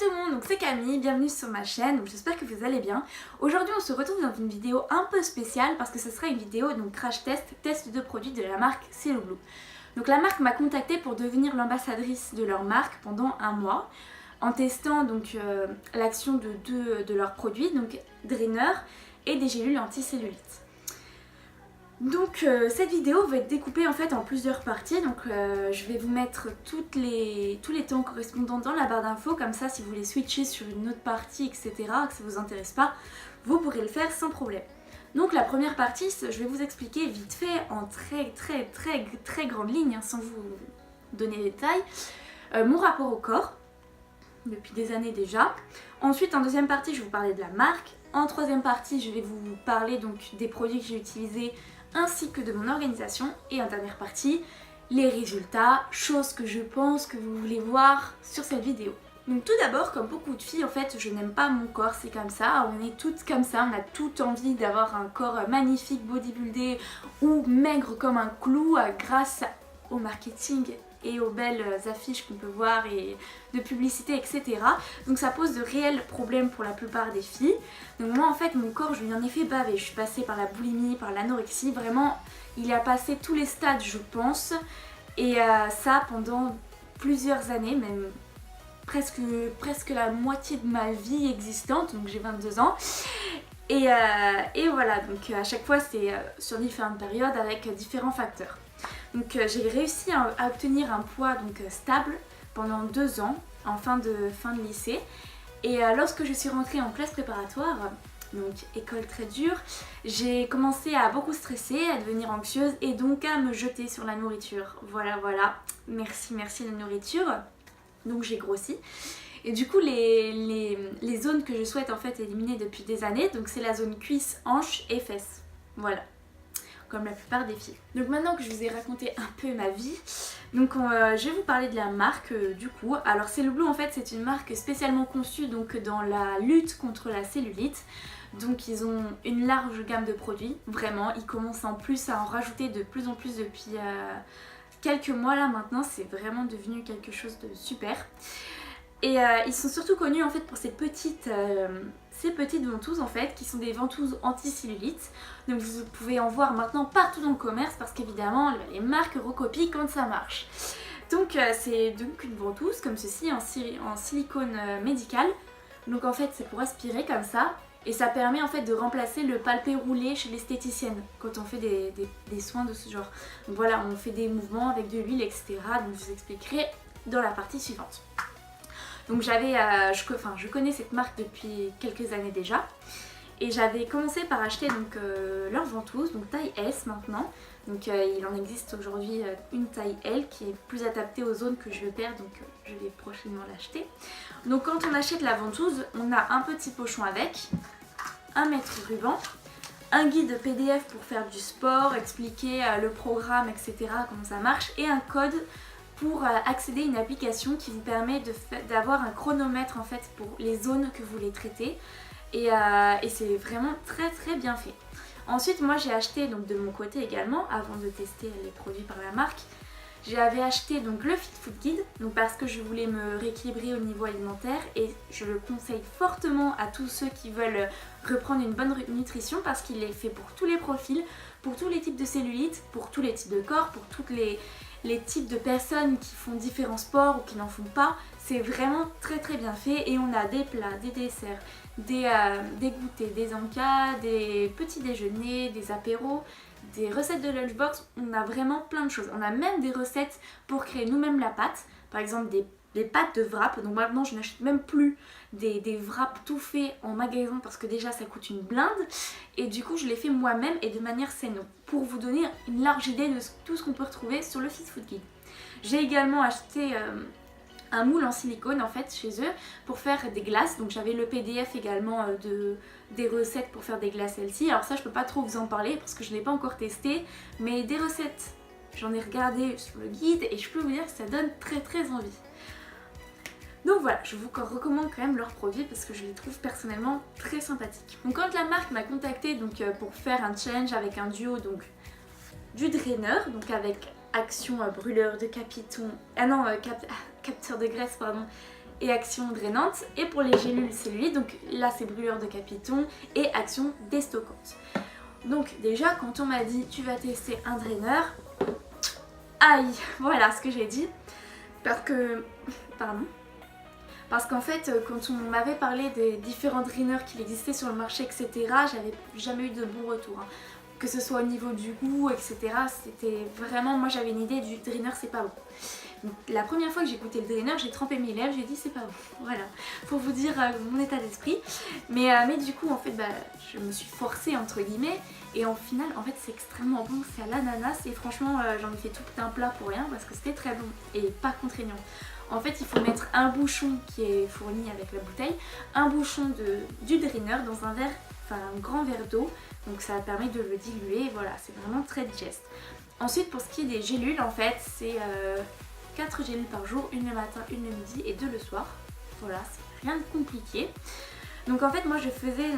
tout le monde, donc c'est Camille, bienvenue sur ma chaîne, j'espère que vous allez bien. Aujourd'hui on se retrouve dans une vidéo un peu spéciale parce que ce sera une vidéo donc crash test de produits de la marque Cello Blue. Donc la marque m'a contactée pour devenir l'ambassadrice de leur marque pendant un mois en testant donc l'action de deux de leurs produits, donc Drainer et des gélules anti-cellulite. Donc cette vidéo va être découpée en fait en plusieurs parties, donc je vais vous mettre tous les temps correspondants dans la barre d'infos, comme ça si vous voulez switcher sur une autre partie etc, que ça vous intéresse pas, vous pourrez le faire sans problème. Donc la première partie, je vais vous expliquer vite fait en très grande ligne, hein, sans vous donner les détails, mon rapport au corps, depuis des années déjà. Ensuite en deuxième partie je vais vous parler de la marque. En troisième partie je vais vous parler donc des produits que j'ai utilisés ainsi que de mon organisation, et en dernière partie, les résultats, choses que je pense que vous voulez voir sur cette vidéo. Donc tout d'abord, comme beaucoup de filles, en fait, je n'aime pas mon corps, c'est comme ça, on est toutes comme ça, on a toutes envie d'avoir un corps magnifique, bodybuildé ou maigre comme un clou grâce au marketing et aux belles affiches qu'on peut voir et de publicité etc. Donc ça pose de réels problèmes pour la plupart des filles. Donc moi en fait mon corps je lui en ai fait baver, je suis passée par la boulimie, par l'anorexie, vraiment il a passé tous les stades je pense, et ça pendant plusieurs années, même presque la moitié de ma vie existante, donc j'ai 22 ans. Et voilà, donc à chaque fois c'est sur différentes périodes avec différents facteurs. Donc j'ai réussi à obtenir un poids donc stable pendant 2 ans en fin de lycée, et lorsque je suis rentrée en classe préparatoire, donc école très dure, j'ai commencé à beaucoup stresser, à devenir anxieuse et donc à me jeter sur la nourriture. Voilà, merci la nourriture. Donc j'ai grossi. Et du coup les zones que je souhaite en fait éliminer depuis des années, donc c'est la zone cuisse, hanche et fesses. Voilà, comme la plupart des filles. Donc maintenant que je vous ai raconté un peu ma vie, donc je vais vous parler de la marque du coup. Alors Cello Blue en fait c'est une marque spécialement conçue donc dans la lutte contre la cellulite. Donc ils ont une large gamme de produits, vraiment, ils commencent en plus à en rajouter de plus en plus depuis quelques mois là maintenant, c'est vraiment devenu quelque chose de super. Et ils sont surtout connus en fait pour ces petites ventouses en fait, qui sont des ventouses anti-cellulite. Donc vous pouvez en voir maintenant partout dans le commerce parce qu'évidemment les marques recopient quand ça marche. Donc c'est donc une ventouse comme ceci en silicone médical. Donc en fait c'est pour aspirer comme ça, et ça permet en fait de remplacer le palpé roulé chez l'esthéticienne quand on fait des soins de ce genre. Donc voilà, on fait des mouvements avec de l'huile etc. Donc je vous expliquerai dans la partie suivante. Donc je connais cette marque depuis quelques années déjà, et j'avais commencé par acheter donc leur ventouse, donc taille S maintenant. Donc il en existe aujourd'hui une taille L qui est plus adaptée aux zones que je veux perdre, donc je vais prochainement l'acheter. Donc quand on achète la ventouse, on a un petit pochon avec, un mètre ruban, un guide PDF pour faire du sport, expliquer le programme etc, comment ça marche, et un code pour accéder à une application qui vous permet d'avoir un chronomètre en fait pour les zones que vous voulez traiter, et c'est vraiment très bien fait. Ensuite moi j'ai acheté donc de mon côté également, avant de tester les produits par la marque, j'avais acheté donc le Fit Food Guide, donc parce que je voulais me rééquilibrer au niveau alimentaire, et je le conseille fortement à tous ceux qui veulent reprendre une bonne nutrition parce qu'il est fait pour tous les profils, pour tous les types de cellulite, pour tous les types de corps, pour toutes les types de personnes qui font différents sports ou qui n'en font pas. C'est vraiment très bien fait, et on a des plats, des desserts, des goûters, des encas, des petits déjeuners, des apéros, des recettes de lunchbox, on a vraiment plein de choses. On a même des recettes pour créer nous-mêmes la pâte, par exemple des pâtes de wrap. Donc maintenant je n'achète même plus des wraps tout faits en magasin parce que déjà ça coûte une blinde, et du coup je les fais moi-même et de manière saine, pour vous donner une large idée de tout ce qu'on peut retrouver sur le Fit Food Guide. J'ai également acheté un moule en silicone en fait chez eux pour faire des glaces, donc j'avais le PDF également des recettes pour faire des glaces healthy. Alors ça je peux pas trop vous en parler parce que je n'ai pas encore testé, mais des recettes j'en ai regardé sur le guide et je peux vous dire que ça donne très envie. Donc voilà, je vous recommande quand même leurs produits parce que je les trouve personnellement très sympathiques. Donc quand la marque m'a contactée donc, pour faire un challenge avec un duo, donc du drainer, donc avec action brûleur de capteur de graisse pardon, et action drainante. Et pour les gélules cellulite, donc là c'est brûlure de capiton et action déstockante. Donc déjà quand on m'a dit tu vas tester un draineur, aïe, voilà ce que j'ai dit. Parce qu'en fait, quand on m'avait parlé des différents draineurs qui existaient sur le marché, etc., j'avais jamais eu de bons retours. Hein. Que ce soit au niveau du goût, etc., c'était vraiment... Moi j'avais une idée du draineur, c'est pas bon. Donc, la première fois que j'ai goûté le draineur, j'ai trempé mes lèvres, j'ai dit c'est pas bon. Voilà, pour vous dire mon état d'esprit. Mais du coup, en fait, je me suis forcée, entre guillemets. Et au final, en fait, c'est extrêmement bon. C'est à l'ananas. Et franchement, j'en ai fait tout un plat pour rien parce que c'était très bon et pas contraignant. En fait, il faut mettre un bouchon qui est fourni avec la bouteille, un bouchon du draineur dans un verre, enfin un grand verre d'eau. Donc ça permet de le diluer. Et voilà, c'est vraiment très digeste. Ensuite, pour ce qui est des gélules, en fait, c'est 4 gélules par jour, une le matin, une le midi et 2 le soir. Voilà, c'est rien de compliqué. Donc en fait, moi je faisais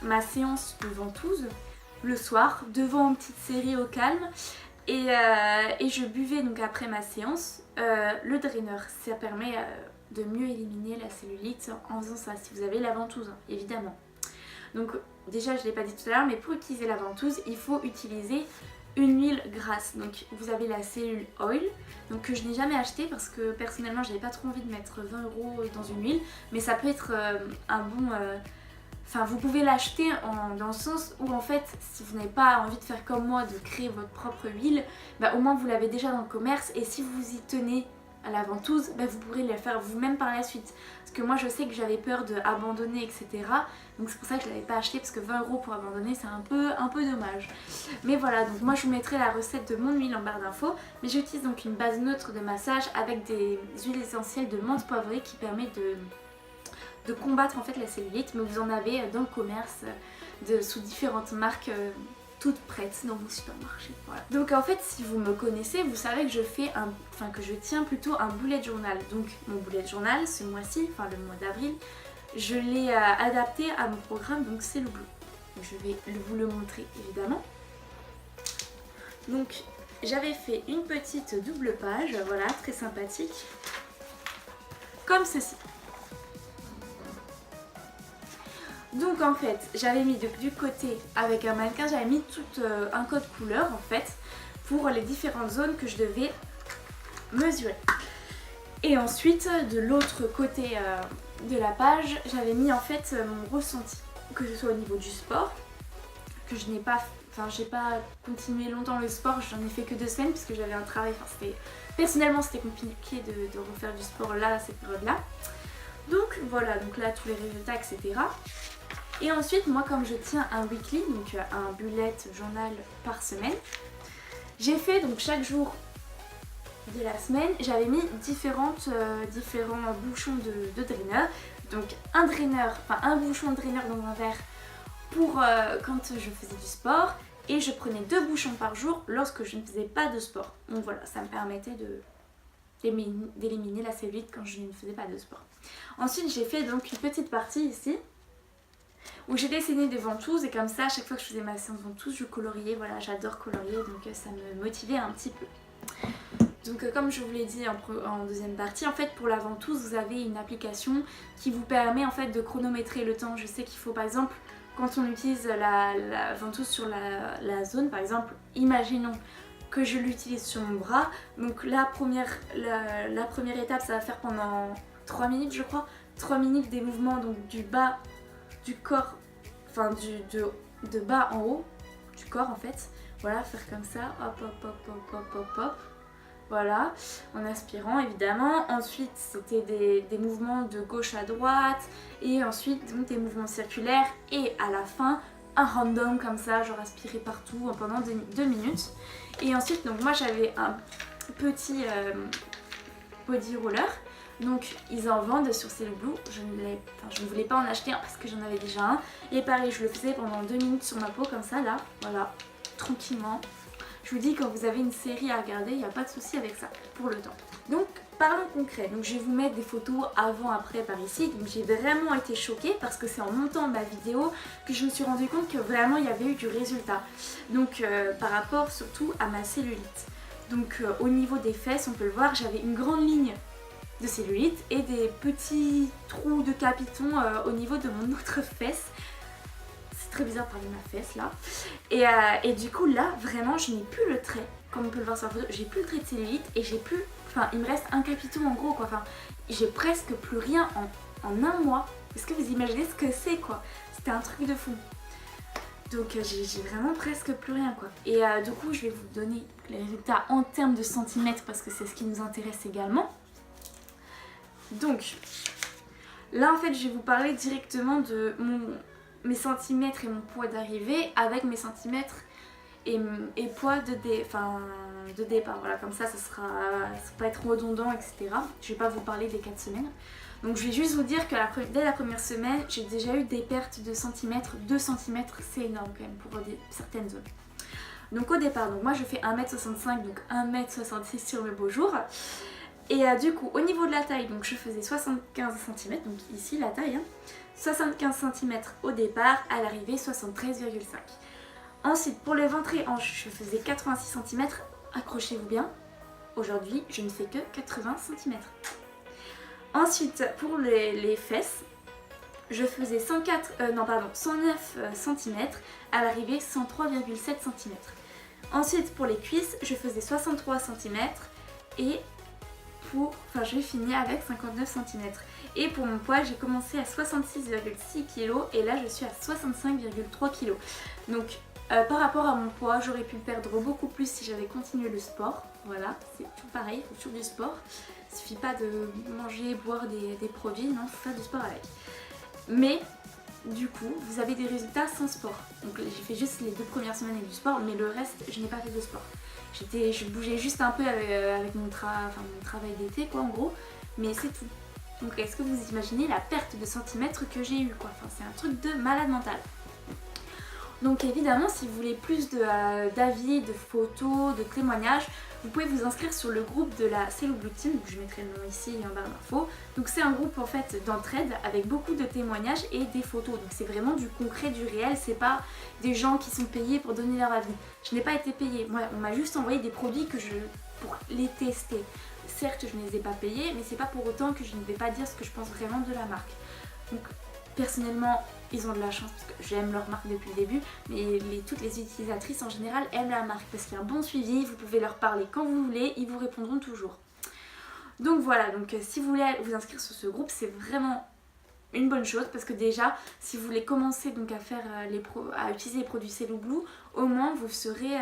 ma séance de ventouse le soir devant une petite série au calme et je buvais donc après ma séance le draineur. Ça permet de mieux éliminer la cellulite en faisant ça, si vous avez la ventouse, évidemment. Donc déjà, je ne l'ai pas dit tout à l'heure, mais pour utiliser la ventouse, il faut utiliser une huile grasse. Donc vous avez la cellule oil, donc que je n'ai jamais acheté parce que personnellement je n'avais pas trop envie de mettre 20 € dans une huile, mais ça peut être un bon... Enfin vous pouvez l'acheter dans le sens où en fait si vous n'avez pas envie de faire comme moi, de créer votre propre huile, au moins vous l'avez déjà dans le commerce et si vous y tenez à la ventouse, vous pourrez le faire vous-même par la suite. Parce que moi je sais que j'avais peur d'abandonner, etc. Donc c'est pour ça que je ne l'avais pas acheté parce que 20 € pour abandonner c'est un peu dommage. Mais voilà, donc moi je vous mettrai la recette de mon huile en barre d'infos. Mais j'utilise donc une base neutre de massage avec des huiles essentielles de menthe poivrée qui permet de combattre en fait la cellulite. Mais vous en avez dans le commerce sous différentes marques toutes prêtes dans vos supermarchés. Voilà. Donc en fait si vous me connaissez, vous savez que je tiens plutôt un bullet journal. Donc mon bullet journal ce mois-ci, enfin le mois d'avril, je l'ai adapté à mon programme, donc c'est le Blue. Je vais vous le montrer évidemment. Donc j'avais fait une petite double page, voilà, très sympathique, comme ceci. Donc en fait, j'avais mis du côté avec un mannequin, j'avais mis tout un code couleur en fait pour les différentes zones que je devais mesurer. Et ensuite, de l'autre côté de la page, j'avais mis en fait mon ressenti, que ce soit au niveau du sport, que je n'ai pas, j'ai pas continué longtemps le sport, j'en ai fait que 2 semaines puisque j'avais un travail, personnellement c'était compliqué de refaire du sport là à cette période là. Donc voilà, donc là tous les résultats, etc. Et ensuite, moi comme je tiens un weekly, donc un bullet journal par semaine, j'ai fait donc chaque jour de la semaine, j'avais mis différents bouchons de draineur. Donc un bouchon de draineur dans un verre pour quand je faisais du sport et je prenais 2 bouchons par jour lorsque je ne faisais pas de sport. Donc voilà, ça me permettait d'éliminer la cellulite quand je ne faisais pas de sport. Ensuite, j'ai fait donc une petite partie ici où j'ai dessiné des ventouses et comme ça, à chaque fois que je faisais ma séance ventouse, je coloriais. Voilà, j'adore colorier, donc ça me motivait un petit peu. Donc comme je vous l'ai dit en deuxième partie, en fait pour la ventouse, vous avez une application qui vous permet en fait de chronométrer le temps. Je sais qu'il faut par exemple, quand on utilise la ventouse sur la zone, par exemple, imaginons que je l'utilise sur mon bras. Donc la première étape, ça va faire pendant 3 minutes je crois. 3 minutes des mouvements donc du bas du corps, enfin de bas en haut du corps en fait. Voilà, faire comme ça, hop hop hop hop hop hop hop. Voilà, en aspirant évidemment. Ensuite c'était des mouvements de gauche à droite et ensuite donc des mouvements circulaires et à la fin un random comme ça, genre aspirer partout pendant 2 minutes. Et ensuite donc moi j'avais un petit body roller. Donc ils en vendent sur Cello Blue, je ne voulais pas en acheter un parce que j'en avais déjà un. Et pareil, je le faisais pendant 2 minutes sur ma peau comme ça là, voilà, tranquillement. Je vous dis, quand vous avez une série à regarder, il n'y a pas de souci avec ça, pour le temps. Donc parlons concret, donc je vais vous mettre des photos avant-après par ici. Donc j'ai vraiment été choquée parce que c'est en montant ma vidéo que je me suis rendu compte que vraiment il y avait eu du résultat. Donc par rapport surtout à ma cellulite. Donc au niveau des fesses, on peut le voir, j'avais une grande ligne de cellulite et des petits trous de capiton au niveau de mon autre fesse. C'est très bizarre de parler de ma fesse là. Et du coup là vraiment je n'ai plus le trait, comme on peut le voir sur la photo, j'ai plus le trait de cellulite et j'ai plus, enfin il me reste un capiton en gros quoi, enfin j'ai presque plus rien en un mois. Est-ce que vous imaginez ce que c'est quoi? C'était un truc de fou. Donc j'ai vraiment presque plus rien quoi. Et du coup je vais vous donner les résultats en termes de centimètres parce que c'est ce qui nous intéresse également. Donc là en fait je vais vous parler directement de mes centimètres et mon poids d'arrivée avec mes centimètres et poids de départ. Voilà, comme ça va être redondant, etc. Je vais pas vous parler des 4 semaines. Donc je vais juste vous dire que dès la première semaine, j'ai déjà eu des pertes de centimètres. 2 cm, c'est énorme quand même pour certaines zones. Donc au départ, donc moi je fais 1m65, donc 1m66 sur mes beaux jours. Et du coup, au niveau de la taille, donc je faisais 75 cm, donc ici la taille, hein, 75 cm au départ, à l'arrivée 73,5. Ensuite, pour le ventre et hanches, je faisais 86 cm, accrochez-vous bien. Aujourd'hui, je ne fais que 80 cm. Ensuite, pour les fesses, je faisais 109 cm, à l'arrivée 103,7 cm. Ensuite, pour les cuisses, je faisais 63 cm et j'ai fini avec 59 cm. Et pour mon poids, j'ai commencé à 66,6 kg et là je suis à 65,3 kg. Donc par rapport à mon poids, j'aurais pu perdre beaucoup plus si j'avais continué le sport. Voilà, c'est tout pareil, il faut toujours du sport. Il suffit pas de manger, boire des produits, non, il faut faire du sport avec. Mais du coup, vous avez des résultats sans sport. Donc j'ai fait juste les 2 premières semaines avec du sport, mais le reste, je n'ai pas fait de sport. Je bougeais juste un peu avec mon travail d'été quoi en gros, mais c'est tout. Donc est-ce que vous imaginez la perte de centimètres que j'ai eu quoi? Enfin, c'est un truc de malade mental. Donc évidemment si vous voulez plus d'avis, de photos, de témoignages, vous pouvez vous inscrire sur le groupe de la Cellou Blue Team, donc je mettrai le nom ici en barre d'infos. Donc c'est un groupe en fait d'entraide avec beaucoup de témoignages et des photos. Donc c'est vraiment du concret, du réel, c'est pas des gens qui sont payés pour donner leur avis. Je n'ai pas été payée, moi on m'a juste envoyé des produits pour les tester. Certes je ne les ai pas payés, mais c'est pas pour autant que je ne vais pas dire ce que je pense vraiment de la marque. Donc personnellement ils ont de la chance parce que j'aime leur marque depuis le début, mais toutes les utilisatrices en général aiment la marque parce qu'il y a un bon suivi, vous pouvez leur parler quand vous voulez, ils vous répondront toujours. Donc voilà, donc si vous voulez vous inscrire sur ce groupe, c'est vraiment une bonne chose parce que déjà si vous voulez commencer donc à utiliser les produits Cellou Blue, au moins vous serez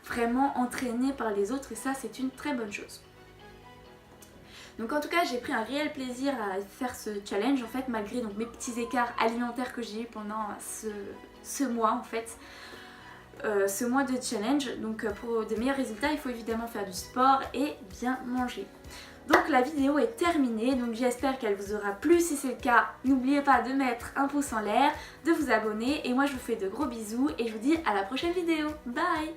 vraiment entraîné par les autres et ça c'est une très bonne chose. Donc en tout cas j'ai pris un réel plaisir à faire ce challenge en fait, malgré donc mes petits écarts alimentaires que j'ai eu pendant ce mois en fait, ce mois de challenge. Donc pour de meilleurs résultats il faut évidemment faire du sport et bien manger. Donc la vidéo est terminée, donc j'espère qu'elle vous aura plu. Si c'est le cas, n'oubliez pas de mettre un pouce en l'air, de vous abonner et moi je vous fais de gros bisous et je vous dis à la prochaine vidéo. Bye!